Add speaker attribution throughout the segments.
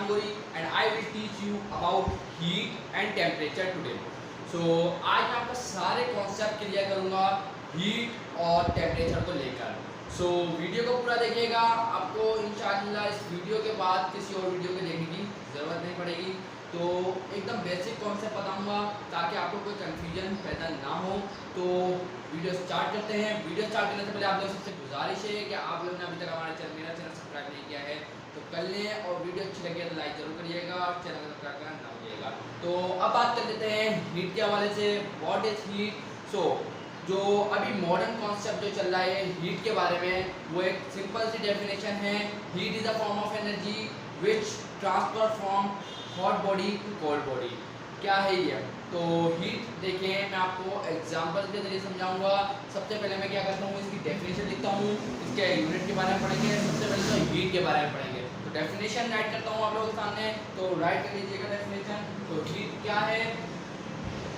Speaker 1: Ganguly and I will teach you about heat and temperature today. So आज मैं आपका सारे कॉन्सेप्ट क्लियर करूँगा हीट और टेम्परेचर को लेकर. So वीडियो को पूरा देखिएगा. आपको इंशाअल्लाह इस वीडियो के बाद किसी और वीडियो को देखने की ज़रूरत नहीं पड़ेगी. तो एकदम बेसिक कॉन्सेप्ट बताऊंगा ताकि आपको कोई कंफ्यूजन पैदा ना हो. तो वीडियो स्टार्ट करते हैं. वीडियो स्टार्ट करने से पहले आप लोगों से गुजारिश है कि आप लोगों ने अभी तक हमारा मेरा चैनल सब्सक्राइब नहीं किया है तो कर लें, और वीडियो अच्छी लगी है तो लाइक ज़रूर करिएगा और चैनल को सब्सक्राइब करना ना भूलिएगा. तो अब बात कर लेते हैं हीट के हवाले से. What is heat? सो जो अभी मॉडर्न कॉन्सेप्ट जो चल रहा है हीट के बारे में, वो एक सिंपल सी डेफिनेशन है. Heat is a form of energy which transfer from hot body to cold body. क्या है ये? तो हीट देखिए, मैं आपको एग्जांपल के जरिए समझाऊंगा. सबसे पहले मैं क्या करता हूँ, इसकी डेफिनेशन लिखता हूँ, इसके यूनिट के बारे में पढ़ेंगे. सबसे पहले तो हीट के बारे में पढ़ेंगे. तो डेफिनेशन राइट करता हूँ आप लोगों के सामने, तो राइट कर लीजिएगा डेफिनेशन. तो हीट क्या है?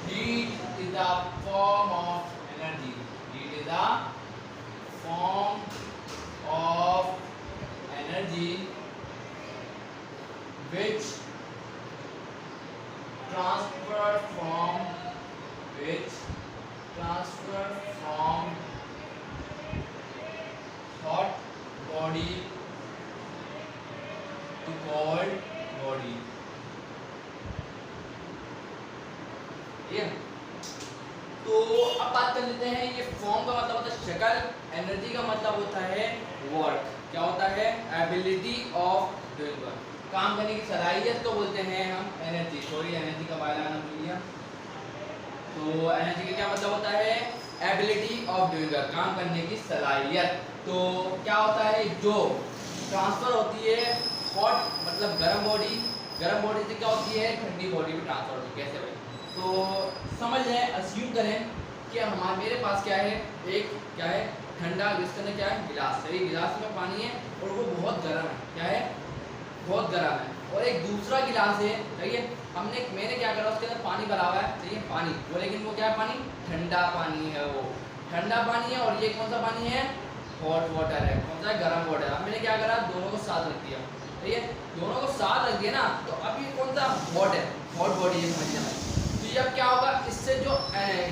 Speaker 1: Heat is the form of energy. Heat is the form of energy which transfer from hot body to cold body. ये तो अब बात कर लेते हैं, ये फॉर्म का मतलब होता है शक्ल, एनर्जी का मतलब होता है वर्क. क्या होता है? एबिलिटी ऑफ डूइंग वर्क, काम करने की सलाहियत को बोलते हैं हम एनर्जी. सॉरी, एनर्जी का वाला नाम भूल गया. तो एनर्जी का क्या मतलब होता है? एबिलिटी ऑफ डूइंग वर्क, काम करने की सलाहियत. तो क्या होता है? जो ट्रांसफर होती है हॉट मतलब गर्म बॉडी, गर्म बॉडी से क्या होती है? ठंडी बॉडी में ट्रांसफर होती है. कैसे भाई? तो समझ लें, अस्यूम करें कि हमारे मेरे पास क्या है, एक क्या है ठंडा, जिसके अंदर क्या है गिलास है. गिलास में पानी है और वो बहुत गर्म है. क्या है? बहुत गर्म है. और एक दूसरा गिलास है, सही है, मैंने क्या करा, उसके अंदर पानी भरा हुआ है, सही है, पानी वो, लेकिन वो क्या है? पानी ठंडा पानी है, वो ठंडा पानी है. और ये कौन सा पानी है? हॉट वाटर है. कौन सा? गर्म वाटर. अब मैंने क्या करा, दोनों को साथ रख दिया, सही है, दोनों को साथ रख दिया ना. तो अब ये कौन सा? हॉट है, हॉट बॉडी है, समझ जाए. तो ये अब क्या होगा, इससे जो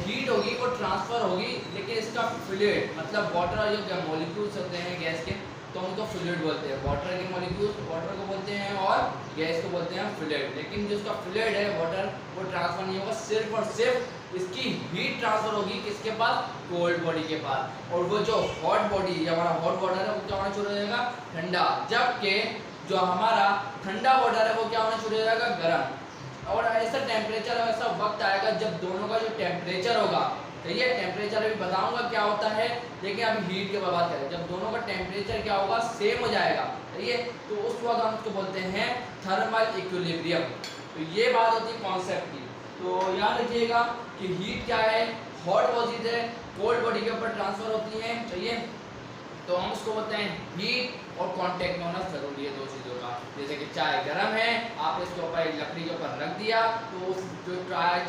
Speaker 1: हीट होगी वो ट्रांसफर होगी, लेकिन इसका फ्लूइड मतलब वाटर और जो मॉलिक्यूल्स होते हैं गैस के, तो उनको फ्लूइड बोलते हैं. वाटर के मॉलिक्यूल्स वाटर को बोलते हैं और गैस को बोलते हैं फ्लूइड. लेकिन जो इसका फ्लूइड है वाटर, वो ट्रांसफर नहीं होगा. सिर्फ और सिर्फ इसकी हीट ट्रांसफर होगी किसके पास? कोल्ड बॉडी के पास. और वो जो हॉट बॉडी या हमारा हॉट वाटर है वो क्या होना शुरू हो जाएगा? ठंडा. जबकि जो हमारा ठंडा वाटर है वो क्या होना शुरू हो जाएगा? गर्म. और ऐसा टेम्परेचर, ऐसा वक्त आएगा जब दोनों का जो टेम्परेचर होगा, सही है, टेम्परेचर अभी बताऊंगा क्या होता है, लेकिन अभी हीट के बात करें, जब दोनों का टेम्परेचर क्या होगा? सेम हो जाएगा, सही है, तो उस वक्त हम उसको बोलते हैं थर्मल इक्विलिब्रियम. तो ये बात होती है कॉन्सेप्ट की. तो याद रखिएगा कि हीट क्या है? हॉट बॉडी से कोल्ड बॉडी के ऊपर ट्रांसफर होती है, सही है. तो हम उसको बोलते हैं हीट, और कांटेक्ट में होना जरूरी है दो चीज़ों का. जैसे कि चाय गर्म है, आपने इसके ऊपर लकड़ी के ऊपर रख दिया, तो जो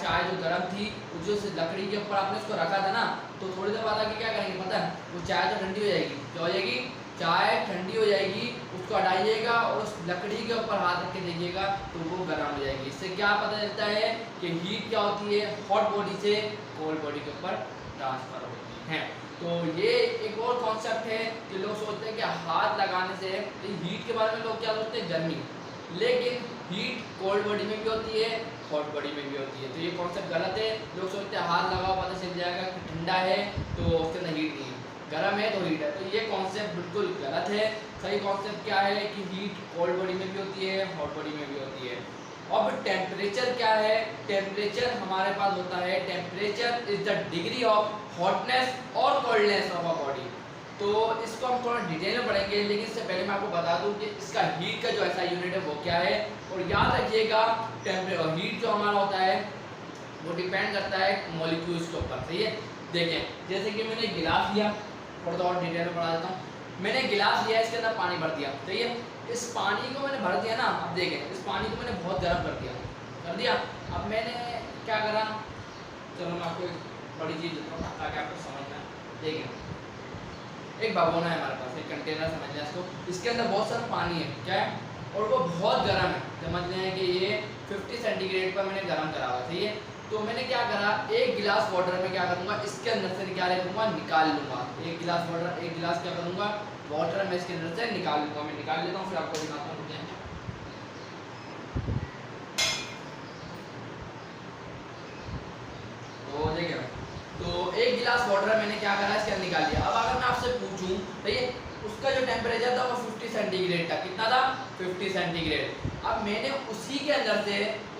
Speaker 1: चाय जो गर्म थी, जो लकड़ी के ऊपर आपने उसको रखा था ना, तो थोड़ी देर बाद आके क्या करेंगे पता है? वो चाय तो ठंडी हो जाएगी. क्या हो जाएगी? चाय ठंडी हो जाएगी. उसको हटाइएगा और उस लकड़ी के ऊपर हाथ रख के देखिएगा तो वो गर्म हो जाएगी. इससे क्या पता चलता है कि हीट क्या होती है? हॉट बॉडी से कोल्ड बॉडी के ऊपर ट्रांसफर होती है. तो ये एक और कॉन्सेप्ट है कि लोग सोचते हैं कि हाथ लगाने से, हीट के बारे में लोग क्या सोचते हैं? गर्मी. लेकिन हीट कोल्ड बॉडी में भी होती है, हॉट बॉडी में भी होती है. तो ये कॉन्सेप्ट गलत है. लोग सोचते हैं हाथ लगाओ पता चल जाएगा कि ठंडा है तो उसके अंदर हीट नहीं है, गर्म है तो हीट है. तो ये कॉन्सेप्ट बिल्कुल गलत है. सही कॉन्सेप्ट क्या है कि हीट कोल्ड बॉडी में भी होती है, हॉट बॉडी में भी होती है. अब टेम्परेचर क्या है? टेम्परेचर हमारे पास होता है, temperature is the degree of hotness और कोल्डनेस ऑफ अ बॉडी. तो इसको हम थोड़ा डिटेल में पढ़ेंगे, लेकिन इससे पहले मैं आपको बता दूं कि इसका हीट का जो ऐसा यूनिट है वो क्या है. और याद रखिएगा हीट जो हमारा होता है वो डिपेंड करता है मॉलिक्यूल्स के ऊपर, सही है. देखें, जैसे कि मैंने गिलास लिया, थोड़ा और डिटेल में पढ़ा देता हूँ. मैंने गिलास लिया, इसके अंदर पानी भर दिया, सही है. इस पानी को मैंने भर दिया ना, अब देखें, इस पानी को मैंने बहुत गर्म कर दिया. अब मैंने क्या करा, चलो मैं आपको एक बड़ी चीज़ देता हूँ ताकि आपको समझना. देखें, एक भगोना है हमारे पास, एक कंटेनर समझ लें इसको. इसके अंदर बहुत सारा पानी है, क्या है, और वो बहुत गर्म है, समझ लें कि ये 50 सेंटीग्रेड पर मैंने गर्म करा हुआ, सही है। तो मैंने क्या करा, एक गिलास वाटर में क्या करूँगा, इसके अंदर से क्या लूँगा, निकाल लूँगा। एक गिलास वाटर, एक गिलास क्या करूँगा, वाटर मैं इसके अंदर से निकाल लूँगा। मैं निकाल लेता हूँ, फिर आपको दिखाता हूँ। तो देखिए, तो एक गिलास वाटर मैंने क्या करा, इसके अंदर निकाल लिया। अब अगर मैं आपसे पूछूं, तो ये उसका जो टेम्परेचर था वो 50 सेंटीग्रेड था। कितना था, 50 सेंटीग्रेड। अब मैंने उसी के अंदर से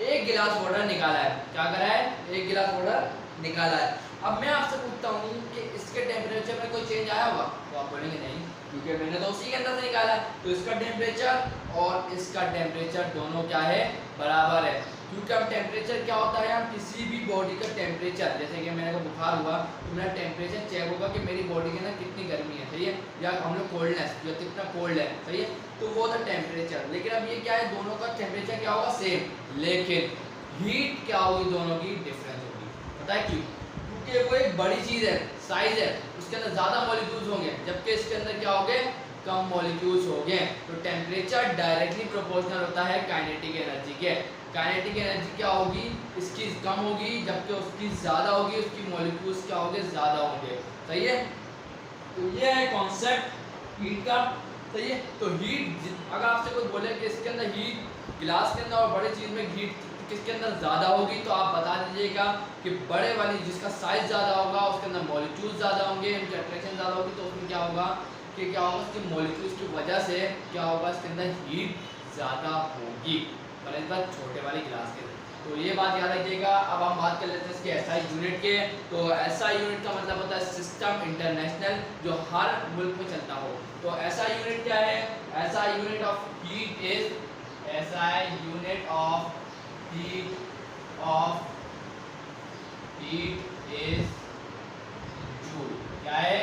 Speaker 1: एक गिलास वाटर निकाला है। क्या करा है, एक गिलास वाटर निकाला है। अब मैं आपसे पूछता हूँ कि इसके टेम्परेचर में कोई चेंज आया होगा, तो आप बोलेंगे नहीं, क्योंकि मैंने तो उसी के अंदर से निकाला है। तो इसका टेम्परेचर और इसका टेम्परेचर दोनों क्या है, बराबर है। क्योंकि अब टेम्परेचर क्या होता है, हम किसी भी बॉडी का टेम्परेचर, जैसे कि मेरे को बुखार हुआ तो मेरा टेम्परेचर चेक होगा कि मेरी बॉडी के अंदर कितनी गर्मी है, सही है, या हम लोग कोल्डनेस, जो कितना कोल्ड है, सही है, तो वो था टेम्परेचर। लेकिन अब ये क्या है, दोनों का टेम्परेचर क्या होगा, सेम, लेकिन हीट क्या होगी, दोनों की डिफरेंस होगी। पता है क्यों, क्योंकि वो एक बड़ी चीज़ है, साइज है, उसके अंदर ज़्यादा मॉलिक्यूल्स होंगे, जबकि इसके अंदर क्या होंगे, कम मॉलिक्यूल्स होंगे। तो टेम्परेचर डायरेक्टली प्रोपोर्शनल होता है काइनेटिक एनर्जी के। काइनेटिक एनर्जी क्या होगी, इसकी कम होगी, जबकि उसकी ज़्यादा होगी, उसकी मॉलिक्यूल्स क्या होंगे, ज़्यादा होंगे, सही है। तो ये है कॉन्सेप्ट हीट का, सही है। तो हीट, अगर आपसे कोई बोले कि इसके अंदर हीट, गिलास के अंदर और बड़ी चीज़ में हीट किसके अंदर ज़्यादा होगी, तो आप बता दीजिएगा कि बड़े वाली, जिसका साइज़ ज़्यादा होगा उसके अंदर मॉलिक्यूल्स ज़्यादा होंगे, उनकी अट्रैक्शन ज़्यादा होगी, तो उसमें क्या होगा कि क्या होगा, उसकी मॉलिक्यूल्स की वजह से क्या होगा, इसके अंदर हीट ज़्यादा होगी, और इस बार छोटे वाले गिलास के अंदर। तो ये बात याद रखिएगा। अब हम बात कर लेते हैं इसके एसआई यूनिट के। तो एसआई यूनिट का मतलब होता है सिस्टम इंटरनेशनल, जो हर मुल्क में चलता हो। तो एसआई यूनिट क्या है, SI unit of heat is, SI unit of heat of heat is joule. क्या है,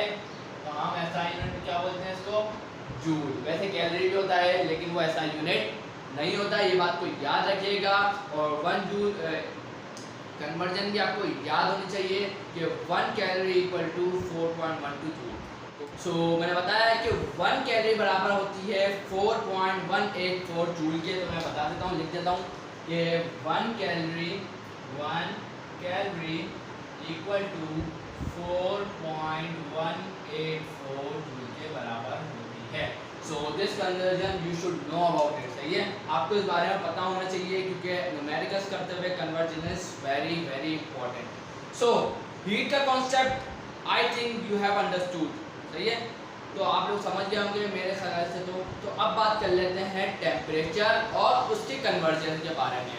Speaker 1: तो हम एसआई यूनिट क्या बोलते हैं इसको, जूल। वैसे कैलोरी भी होता है, लेकिन वो एसआई यूनिट नहीं होता, ये बात को याद रखिएगा। और 1 जूल कन्वर्जन भी आपको याद होनी चाहिए कि 1 कैलोरी इक्वल टू 4.12 जूल। सो मैंने बताया कि 1 कैलोरी बराबर होती है 4.184 जूल के। तो मैं बता देता हूँ, लिख देता हूँ कि 1 कैलोरी इक्वल टू 4.184 जूल के बराबर होती है। So this conversion you should know about it, सही है, आपको इस बारे में पता होना चाहिए, क्योंकि न्यूमेरिकल्स करते हुए conversion is very very important. So heat का concept I think you have understood, सही है, तो आप लोग समझ गए होंगे मेरे ख्याल से। तो अब बात कर लेते हैं टेम्परेचर और उसके कन्वर्जन के बारे में,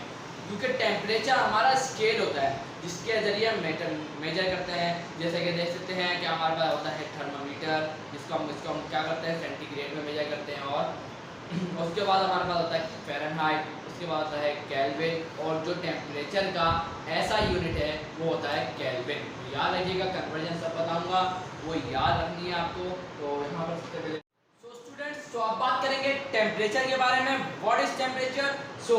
Speaker 1: क्योंकि टेम्परेचर हमारा स्केल होता है जिसके ज़रिए हम मेजर करते हैं। जैसे कि देख सकते हैं कि हमारे पास होता है थर्मामीटर, इसको हम क्या करते हैं, सेंटीग्रेड में मेजर करते हैं, और उसके बाद हमारे पास होता है फ़ारेनहाइट, उसके बाद होता है केल्विन, और जो टेम्परेचर का ऐसा यूनिट है वो होता है केल्विन। तो याद रखिएगा, कन्वर्जन सब बताऊँगा, वो याद रखनी है आपको। तो यहाँ पर सबसे पहले स्टूडेंट्स, तो आप बात करेंगे टेम्परेचर के बारे में। What is temperature? So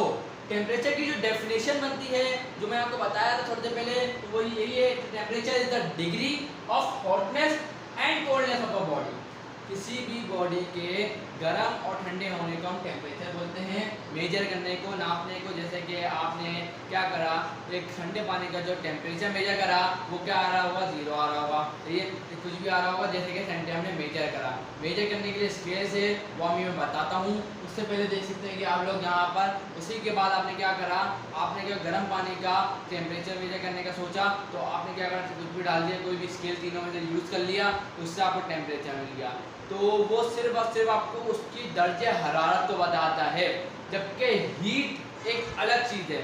Speaker 1: temperature की जो डेफिनेशन बनती है, जो मैं आपको बताया था थोड़ी देर पहले, तो वही यही है, temperature is the degree of hotness and coldness of a body. किसी भी बॉडी के गर्म और ठंडे होने को हम टेम्परेचर बोलते हैं। मेजर करने को, नापने को, जैसे कि आपने क्या करा, एक ठंडे पानी का जो टेम्परेचर मेजर करा वो क्या आ रहा होगा, 0 आ रहा होगा, ये कुछ भी आ रहा होगा, जैसे कि सेंटे हमने मेजर करा। मेजर करने के लिए स्केल से वो मैं बताता हूँ। उससे पहले देख सकते हैं कि आप लोग यहाँ पर, उसी के बाद आपने क्या करा, आपने क्या गर्म पानी का टेम्परेचर मेजर करने का सोचा, तो आपने क्या करा, कुछ भी डाल दिया, कोई भी स्केल तीनों में से यूज़ कर लिया, उससे आपको टेम्परेचर मिल गया। तो वो सिर्फ और सिर्फ आपको उसकी दर्जे हरारत को बताता है, जबकि हीट एक अलग चीज़ है।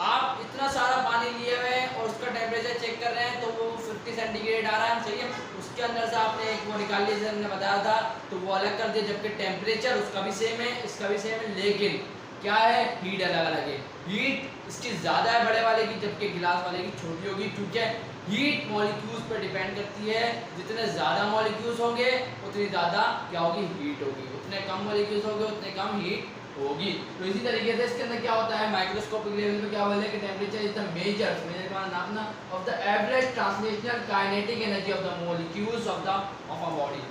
Speaker 1: आप इतना सारा पानी लिए हुए हैं और उसका टेम्परेचर चेक कर रहे हैं, तो वो 50 सेंटीग्रेड आ रहा है, सही है, उसके अंदर से आपने एक वो निकाल लिया, जैसे हमने बताया था, तो वो अलग कर दिया, जबकि टेम्परेचर उसका भी सेम है, इसका भी सेम है, लेकिन क्या है, हीट अलग अलग है। हीट इसकी ज़्यादा है बड़े वाले की, जबकि गिलास वाले की छोटी होगी, क्योंकि हीट मॉलिक्यूल्स पर डिपेंड करती है। जितने ज़्यादा मॉलिक्यूल्स होंगे उतनी ज़्यादा क्या होगी, हीट होगी, उतने कम मॉलिक्यूल्स होंगे उतने कम हीट होगी। तो इसी तरीके से इसके अंदर क्या होता है, माइक्रोस्कोपिक लेवल पे क्या बोलते हैं कि टेम्परेचर इज द मेजर का नापना of the average translational kinetic energy of the molecules of a body.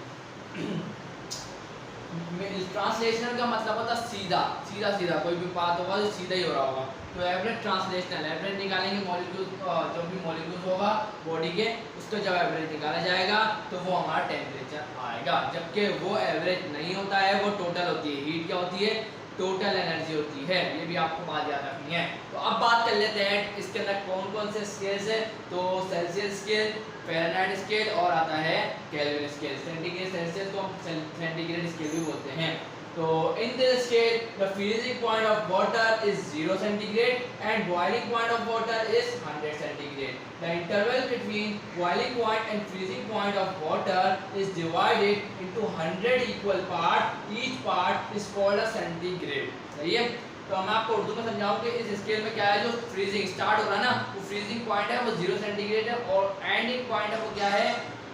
Speaker 1: Translational का मतलब होता है सीधा सीधा सीधा, कोई भी बात होगा तो सीधा ही हो रहा होगा। तो एवरेज ट्रांसलेशनल, एवरेज निकालेंगे मॉलिक्यूल, जो भी मॉलिक्यूल होगा बॉडी के, उसका जब एवरेज निकाला जाएगा तो वो हमारा टेम्परेचर आएगा। जबकि वो एवरेज नहीं होता है, वो टोटल होती है। हीट क्या होती है? टोटल एनर्जी होती है। ये भी आपको बात याद रखनी है। तो अब बात कर लेते हैं इसके अंदर कौन कौन से स्केल्स है। तो सेल्सियस स्केल, फ़ारेनहाइट स्केल और आता है केल्विन स्केल। सेंटीग्रेड सेल्सियस को हम सेंटीग्रेड स्केल भी बोलते हैं। तो in this scale the freezing point of water is 0 centigrade and boiling point of water is 100 centigrade. The interval between boiling point and freezing point of water is divided into 100 equal part, each part is called a centigrade. सही है। तो मैं आपको उर्दू में समझाऊं कि इस scale में क्या है, जो फ्रीजिंग स्टार्ट हो रहा है ना, वो फ्रीजिंग पॉइंट है वो 0 सेंटीग्रेड है और एंडिंग पॉइंट है वो क्या है,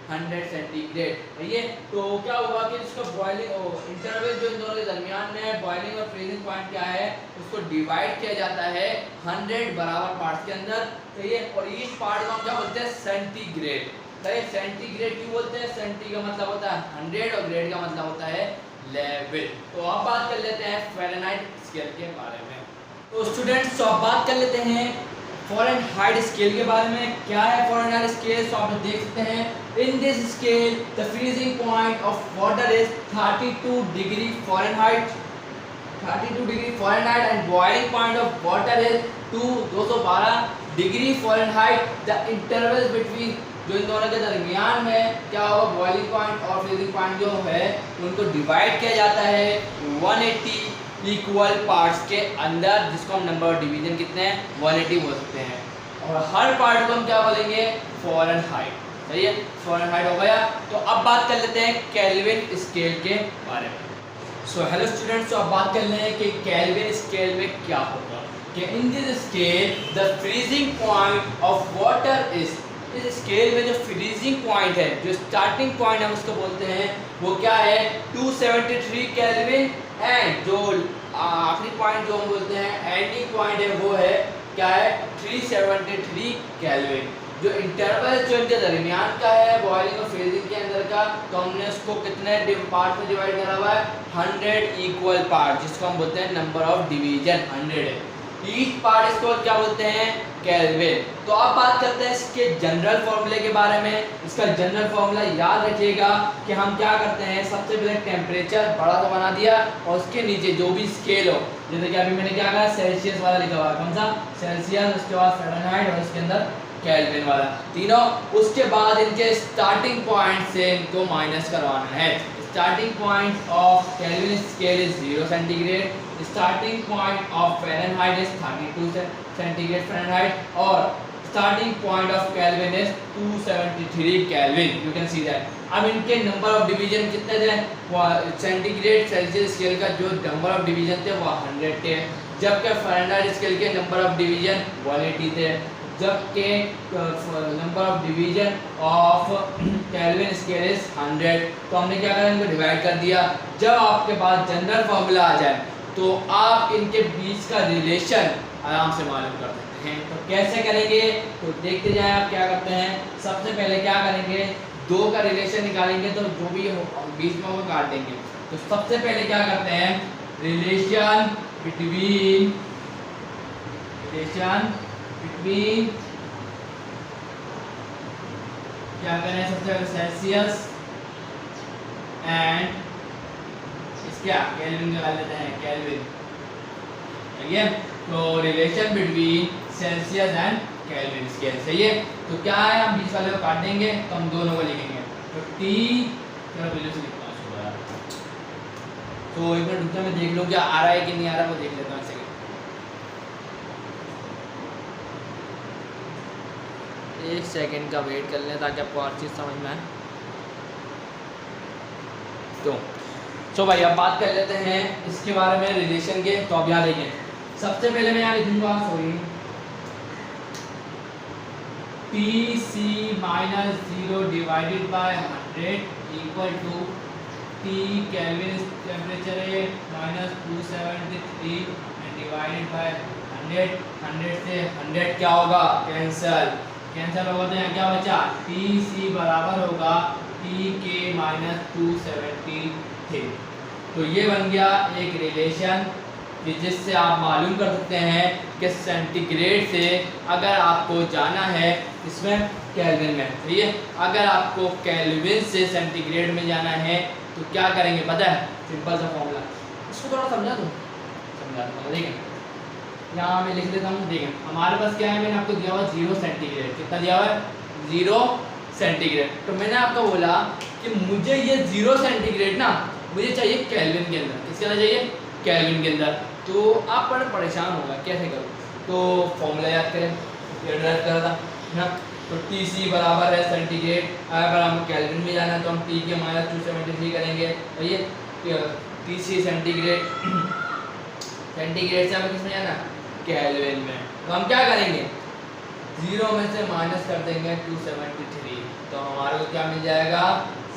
Speaker 1: 100 सेंटीग्रेड। सही है। तो क्या होगा कि इसका बॉइलिंग इंटरवल जो इन दोनों के दरमियान में है, बॉइलिंग और फ्रीजिंग पॉइंट क्या है, उसको डिवाइड किया जाता है 100 बराबर पार्ट्स के अंदर। सही है। और ईच पार्ट को हम क्या बोलते हैं, सेंटीग्रेड। सही। सेंटीग्रेड क्यों बोलते हैं? सेंटी का मतलब होता है 100 और ग्रेड का मतलब होता है लेवल। तो अब बात कर लेते हैं फ़ारेनहाइट स्केल के बारे में। तो स्टूडेंट्स, तो अब बात कर लेते हैं फ़ारेनहाइट स्केल के बारे में। क्या है फ़ारेनहाइट स्केल? तो आप देख सकते हैं in this scale the freezing point of water is 32 degree Fahrenheit, 32 degree Fahrenheit and boiling point of water is 212 degree Fahrenheit. The interval between, जो इन दोनों के दरमियान में क्या होगा, बॉइलिंग पॉइंट और फ्रीजिंग पॉइंट जो है उनको डिवाइड किया जाता है 180 इक्वल पार्ट्स के अंदर, जिसको हम नंबर ऑफ डिवीजन कितने हैं, 180 बोल सकते हैं। और हर पार्ट को हम क्या बोलेंगे, फ़ारेनहाइट। सही है। फ़ारेनहाइट हो गया। तो अब बात कर लेते हैं केल्विन स्केल के बारे में। सो हेलो स्टूडेंट्स, तो अब बात कर लें कि केल्विन स्केल में क्या होगा। कि in this scale the freezing point of water is, इस स्केल में जो फ्रीजिंग पॉइंट है, जो स्टार्टिंग पॉइंट हम उसको बोलते हैं, वो क्या है, 273 केल्विन एंड जो आखिरी पॉइंट जो हम बोलते हैं एंडिंग पॉइंट है वो है क्या है, 373 केल्विन। जो इंटरवल जो इनके दरमियान का है बॉइलिंग और फ्रीजिंग के अंदर का, तो हमने उसको कितने पार्ट में डिवाइड करा हुआ है, 100 इक्वल पार्ट, जिसको हम बोलते हैं नंबर ऑफ डिवीजन 100 है। ईच पार्ट इसको क्या बोलते हैं, केल्विन। तो अब बात करते हैं इसके जनरल फॉर्मूले के बारे में। इसका जनरल फॉर्मूला याद रखिएगा कि हम क्या करते हैं, सबसे पहले टेम्परेचर बड़ा तो बना दिया और उसके नीचे जो भी स्केल हो, जैसे कि अभी मैंने क्या कहा, सेल्सियस वाला लिखा हुआ है, कौन सा, सेल्सियस, उसके बाद फ़ारेनहाइट और उसके अंदर केल्विन वाला, तीनों। उसके बाद इनके स्टार्टिंग पॉइंट से इनको माइनस करवाना है। Starting point of kelvin scale is 0 centigrade, starting point of fahrenheit is 32 centigrade fahrenheit और starting point of kelvin is 273 kelvin. You can see that. अब इनके नंबर ऑफ डिवीजन कितने थे, सेंटीग्रेड सेल्सियस स्केल का जो number of division थे वो 100 थे, जबकि फ़ारेनहाइट स्केल के नंबर ऑफ डिवीजन 180 थे, जबकि number of division of kelvin scale is 100। तो हमने क्या करा, इनको डिवाइड कर दिया। जब आपके पास जनरल फॉर्मूला आ जाए तो आप इनके बीच का रिलेशन आराम से मालूम कर सकते हैं। तो कैसे करेंगे, तो देखते जाएं आप क्या करते हैं। सबसे पहले क्या करेंगे, 2 का रिलेशन निकालेंगे, तो जो भी बीच में वो काट देंगे। तो सबसे पहले क्या करते हैं, रिलेशन बिटवीन क्या करें, सबसे पहले सेल्सियस एंड क्या केल्विन निकाल लेते हैं, केल्विन। ठीक है। तो relation between Celsius and kelvin scale. सही है। तो क्या है, हम बीच वाले को काट देंगे तो हम दोनों को लिखेंगे। तो T, चलो पहले से लिखना शुरू करा। तो एक मिनट रुकते, मैं देख लूँ क्या आ रहा है कि नहीं आ रहा, वो देख लेता हूँ। एक सेकंड का वेट कर लें ताकि आपको और चीज़ समझ में आए। तो भाई अब बात कर लेते हैं इसके बारे में, रिलेशन के। तो अब यहाँ देखें, सबसे पहले मैं यहाँ लिखूंगा, sorry, PC minus 0 divided by 100 equal to T kelvin temperature है माइनस 273 एंड डिवाइडेड बाय 100। 100 से 100 क्या होगा, कैंसल होगा। तो यहाँ क्या बचा, TC बराबर होगा TK माइनस 273। तो ये बन गया एक रिलेशन जिससे आप मालूम कर सकते हैं कि सेंटीग्रेड से अगर आपको जाना है इसमें केल्विन में, ठीक है। अगर आपको केल्विन से सेंटीग्रेड में जाना है तो क्या करेंगे पता है, सिंपल सा फॉर्मूला, इसको थोड़ा समझा दूँ, समझा दूँगा। देखें यहाँ मैं लिख देता हूँ। देखें हमारे पास क्या है, मैंने आपको दिया हुआ 0 सेंटीग्रेड, कितना दिया हुआ है 0 सेंटीग्रेड। तो मैंने आपको बोला कि मुझे ये 0 सेंटीग्रेड ना मुझे चाहिए केल्विन के अंदर, किसके अंदर चाहिए, केल्विन के अंदर। तो आप बड़े परेशान होगा कैसे करो, तो फॉर्मूला याद करें, ये ड्राइव करा था ना। तो टी सी बराबर है सेंटीग्रेड, अगर हम केल्विन में जाना है तो हम टी के -273 करेंगे, तो ये टी सी सेंटीग्रेड, सेंटीग्रेड से हमें किसमें जाना, केल्विन में। तो हम क्या करेंगे 0 में से माइनस कर देंगे 273, तो हमारे को क्या मिल जाएगा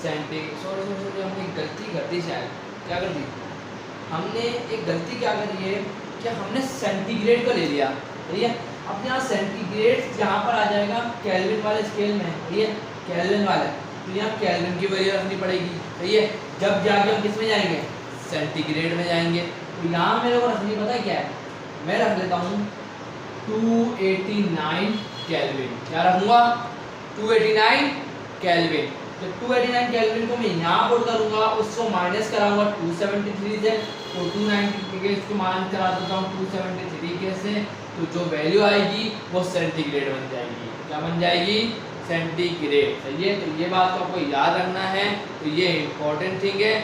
Speaker 1: सॉरी हमने एक गलती कर दी शायद, क्या कर दी हमने, एक गलती क्या करी है कि हमने सेंटीग्रेड को ले लिया, ठीक है। अब यहाँ सेंटीग्रेड यहाँ पर आ जाएगा केल्विन वाले स्केल में, ठीक है, केल्विन वाला, तो यहाँ केल्विन की वैल्यू रखनी पड़ेगी, ठीक है। जब जाके हम किस में जाएंगे, सेंटीग्रेड में जाएंगे। तो यहाँ मेरे को रखनी पता है क्या है, मैं रख लेता हूँ 289 केल्विन, क्या रखूँगा 289 केल्विन। तो 289 केल्विन को मैं यहाँ पुट करूँगा, उसको माइनस कराऊंगा 273 से, तो 290 के इसको माइनस करा देता हूँ 273 के से, तो जो वैल्यू आएगी वो सेंटीग्रेड बन जाएगी, क्या बन जाएगी, सेंटीग्रेड, सही है। तो ये बात को आपको याद रखना है, तो ये इम्पोर्टेंट थिंग है।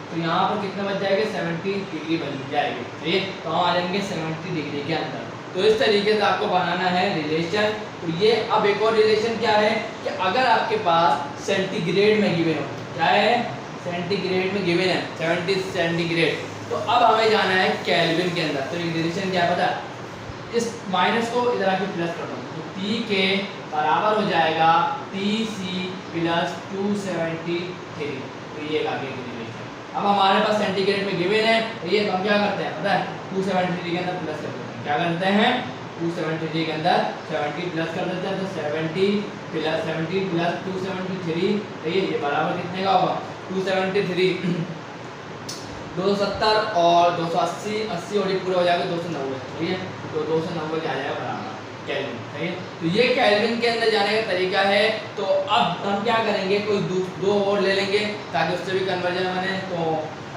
Speaker 1: तो यहाँ पर कितना बच जाएगा 70 डिग्री बन जाएगी, सही है। तो हम आ जाएंगे 70 डिग्री के अंदर। तो इस तरीके से आपको बनाना है रिलेशन। तो ये अब एक और रिलेशन क्या है कि अगर आपके पास सेंटीग्रेड में गिवन हो, क्या है सेंटीग्रेड में गिवन है 70 सेंटीग्रेड, तो अब हमें जाना है केल्विन के अंदर। तो ये रिलेशन क्या है पता, इस माइनस को इधर आके प्लस कर दो, तो T के बराबर हो जाएगा TC + 273, तो ये आगे की रिलेशन। अब हमारे पास सेंटीग्रेड में गिवन है, तो ये हम क्या करते हैं पता है 273 के अंदर प्लस कर देते हैं, क्या करते हैं 273 के अंदर 70 प्लस कर देते हैं, तो 70 + 273, तो ये बराबर कितने का होगा 273 270 और 280, 80 और पूरे हो जाएगा 290, ठीक है। तो 290 के आ जाएगा बराबर केल्विन, सही है। तो ये केल्विन के अंदर जाने का तरीका है। तो अब हम क्या करेंगे, कोई दो और ले लेंगे ताकि उससे भी कन्वर्जन बने। तो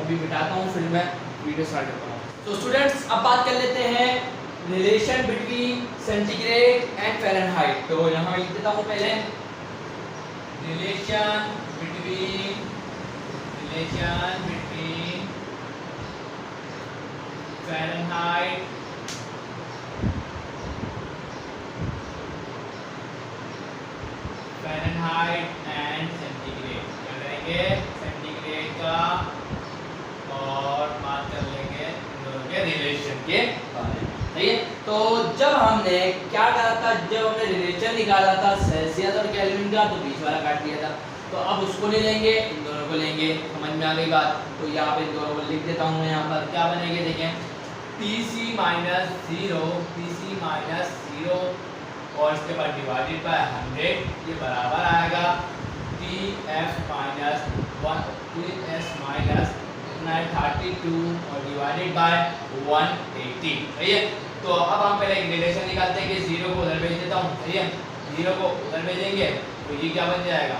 Speaker 1: अभी मिटाता हूँ, फिर मैं वीडियो स्टार्ट करता हूँ। तो स्टूडेंट्स अब बात कर लेते हैं relation between centigrade and Fahrenheit. तो यहाँ लिख देता हूँ पहले relation between Fahrenheit and centigrade. क्या करेंगे सेंटीग्रेड का और बात कर लेंगे दोनों के रिलेशन के बारे में, सही है। तो जब हमने क्या करा था, जब हमने रिलेशन निकाला था सेल्सियस और केल्विन का, तो बीच वाला काट दिया था। तो अब उसको नहीं लेंगे, इन दोनों को लेंगे, समझ में आ गई बात। तो यहाँ पे इन दोनों को लिख देता हूँ मैं, यहाँ पर क्या बनेंगे देखें TC - 0 और इसके बाद डिवाइडेड बाय 100, ये बराबर आएगा TS -32 और डिवाइडेड बाय 180, सही है। तो अब हम पहले एक रिलेशन निकालते हैं कि 0 को उधर भेज देता हूँ, सही है। 0 को उधर भेजेंगे तो ये क्या बन जाएगा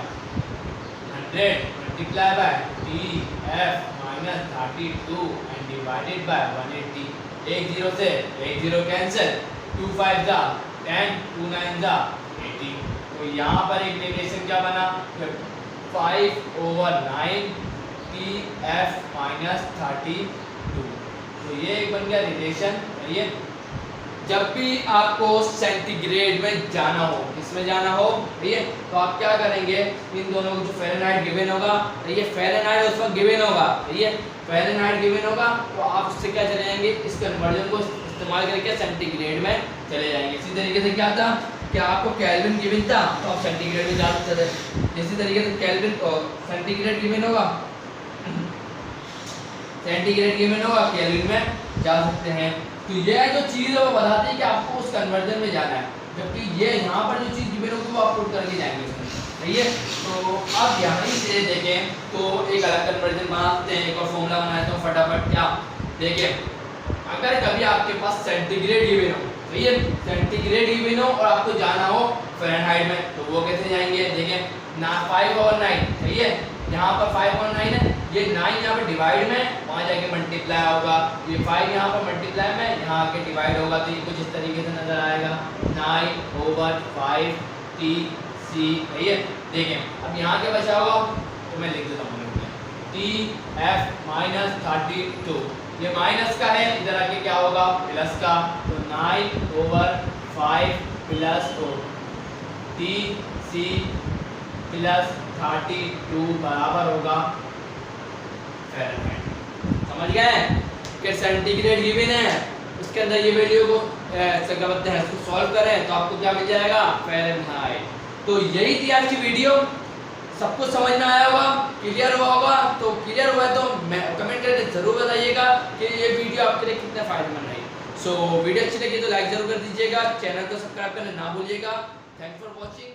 Speaker 1: 100 multiply by TF -32 and divided bye 180। एक 0 से एक 0 कैंसिल, 2 5 जा 10, 2 9 जा 80। तो यहाँ पर एक रिलेशन क्या बना 5/9 TF -32। तो ये एक बन गया रिलेशन। ये जब भी आपको सेंटीग्रेड में जाना हो, इसमें जाना हो, ठीक है, तो आप क्या करेंगे इन दोनों को, जो फ़ारेनहाइट गिवन होगा, ये फ़ारेनहाइट उस वक्त गिवन होगा, ठीक है, फ़ारेनहाइट गिवन होगा, तो आप उससे क्या चले जाएंगे, इस कन्वर्जन को इस्तेमाल करके सेंटीग्रेड में चले जाएंगे। इसी तरीके से क्या था कि आपको केल्विन गिवन था तो आप सेंटीग्रेड में जा सकते थे। इसी तरीके से केल्विन सेंटीग्रेड गिवन होगा, सेंटीग्रेड गिवन होगा, केल्विन में जा सकते हैं। तो ये जो चीज़ है वो बताती है कि आपको उस कन्वर्जन में जाना है, जबकि ये यहाँ पर जो चीज़ गिवन होगी वो आप पुट करके जाएंगे उसमें, सही है। तो अब यहाँ से देखें तो एक अलग कन्वर्जन बनाते हैं, एक और फॉर्मूला बनाते हैं फटाफट। क्या देखें, अगर कभी आपके पास सेंटीग्रेड गिवन हो, सही है, सेंटीग्रेड गिवन हो और आपको जाना हो फ़ारेनहाइट में, तो वो कैसे जाएंगे? देखें ना 5 और 9, सही है, यहाँ पर 5 और 9 है, ये 9 यहाँ पर डिवाइड में, वहाँ जाके मल्टीप्लाई होगा, ये 5 यहाँ पर मल्टीप्लाई में, यहाँ आके डिवाइड होगा, तो ये कुछ इस तरीके से नजर आएगा 9/5 TC, सही है। देखें अब यहाँ क्या बचा होगा, तो मैं लिख देता हूँ TF -32, ये माइनस का है, इधर आके क्या होगा प्लस का, तो 9/5 प्लस TC प्लस 32 बराबर होगा फ़ारेनहाइट। समझ गए कि सेंटीग्रेड गिवन है, उसके अंदर ये वैल्यू को क्या बोलते हैं, इसको सॉल्व करें तो आपको क्या मिल जाएगा? फ़ारेनहाइट। तो यही थी आज की वीडियो, सब कुछ समझ में आया होगा, क्लियर हुआ होगा। तो क्लियर हुआ है तो कमेंट करके जरूर बताइएगा कि ये वीडियो आपके लिए कितने फायदेमंद रही। सो वीडियो अच्छी लगी तो लाइक जरूर कर दीजिएगा, चैनल को सब्सक्राइब करना ना भूलिएगा। Thanks for watching.